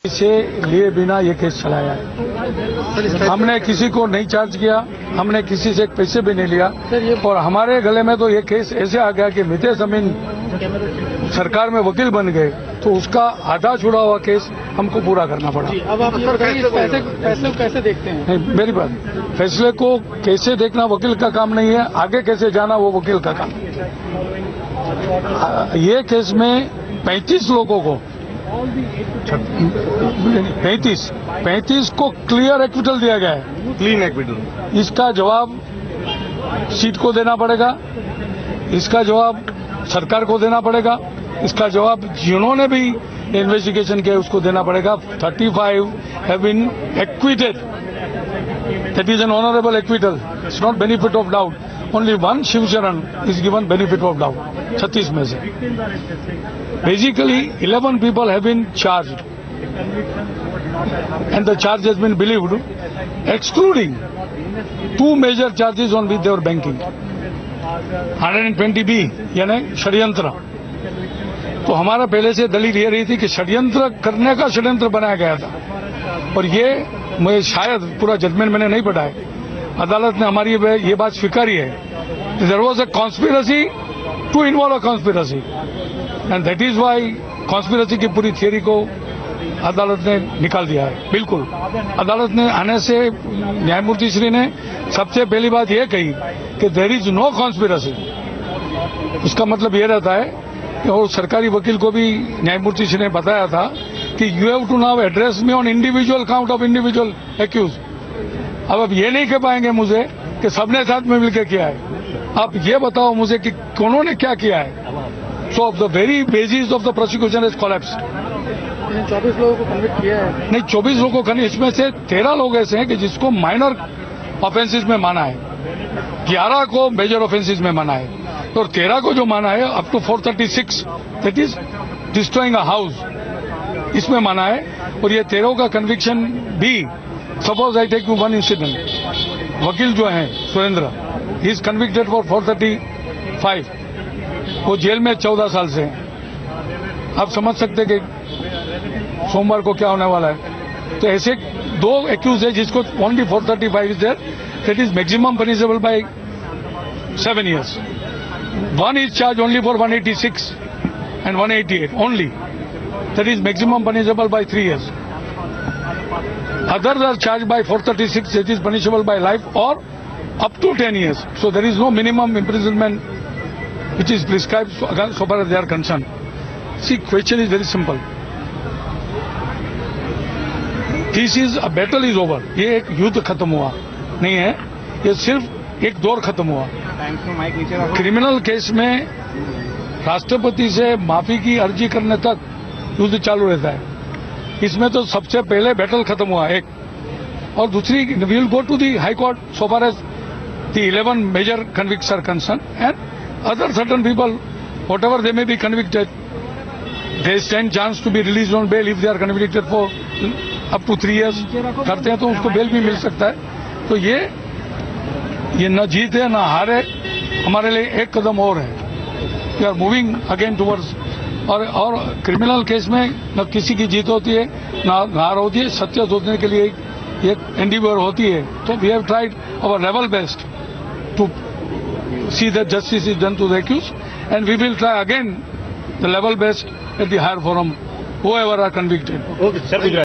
से लिए बिना ये केस चलाया है। हमने किसी को नहीं चार्ज किया, हमने किसी से पैसे भी नहीं लिया और हमारे गले में तो ये केस ऐसे आ गया कि मितेश अमीन सरकार में वकील बन गए तो उसका आधा छुड़ा हुआ केस हमको पूरा करना पड़ा। अब आप फैसले को कैसे देखते हैं? नहीं, मेरी बात, फैसले को कैसे देखना वकील का काम नहीं है, आगे कैसे जाना वो वकील का काम। ये केस में 35 लोगों को 35 को क्लियर एक्विटल दिया गया है, क्लीन एक्विटल। इसका जवाब सीट को देना पड़ेगा, इसका जवाब सरकार को देना पड़ेगा, इसका जवाब जिन्होंने भी इन्वेस्टिगेशन किया उसको देना पड़ेगा। 35 have been acquitted. That is an honorable acquittal. It's not benefit of doubt. Only one Shivcharan is given benefit of doubt. 36 में से basically 11 people have been charged and the charge has been believed, excluding 2 major charges on which they were banking. 120B यानी षड्यंत्र। तो हमारा पहले से दलील ये रही थी कि षड्यंत्र करने का षड्यंत्र बनाया गया था और ये मैं शायद पूरा जजमेंट मैंने नहीं पढ़ा है, अदालत ने हमारी ये बात स्वीकारी है। There was a conspiracy to involve a conspiracy and that is why conspiracy की पूरी थियरी को अदालत ने निकाल दिया है। बिल्कुल अदालत ने आने से न्यायमूर्ति श्री ने सबसे पहली बात यह कही कि देयर इज नो कॉन्स्पिरेसी। उसका मतलब ये रहता है और सरकारी वकील को भी न्यायमूर्ति श्री ने बताया था कि you have to now address me on individual count of individual accused. अब ये नहीं कह पाएंगे मुझे कि सबने साथ में मिलकर किया है, आप ये बताओ मुझे कि उन्होंने क्या किया है। So the very basis of the prosecution is collapsed. 24 लोगों को कन्विक्ट किया है। नहीं, 24 लोगों को, इसमें से 13 लोग ऐसे हैं कि जिसको माइनर ऑफेंसेस में माना है, 11 को मेजर ऑफेंसेस में माना है और 13 को जो माना है up to 436 that is destroying a house, इसमें माना है। और ये 13 का कन्विक्शन भी, suppose I take you one incident, वकील जो है Surendra, he is convicted for 435, वो जेल में 14 साल से है। आप समझ सकते कि सोमवार को क्या होने वाला है। तो ऐसे 2 एक्यूज है जिसको only 435 is there, that is maximum punishable by 7 years. One is charged only for 186 and 188 only. That is maximum punishable by 3 years. Others are charged by 436, that is punishable by life or up to 10 years. So there is no minimum imprisonment which is prescribed so far as they are concerned. See, question is very simple. This is a battle is over. ये एक युद्ध खत्म हुआ नहीं है, ये सिर्फ एक दौर खत्म हुआ। क्रिमिनल केस में राष्ट्रपति से माफी की अर्जी करने तक युद्ध चालू रहता है। इसमें तो सबसे पहले बैटल खत्म हुआ एक, और दूसरी we will go to the high court so far as the 11 major convicts are concern and other certain people whatever they may be convicted they stand chance to be release on bail if they are convicted for up to 3 years करते हैं तो उसको bell भी मिल सकता है। तो ये न जीत है न हार है, हमारे लिए एक कदम और है। We are moving again towards, और क्रिमिनल केस में न किसी की जीत होती है न हार होती है, सत्य सोचने के लिए एक एंडीवर होती है। तो we have tried our level best to see that justice is done to the accused and we will try again the level best at the higher forum whoever are convicted. Okay, sir.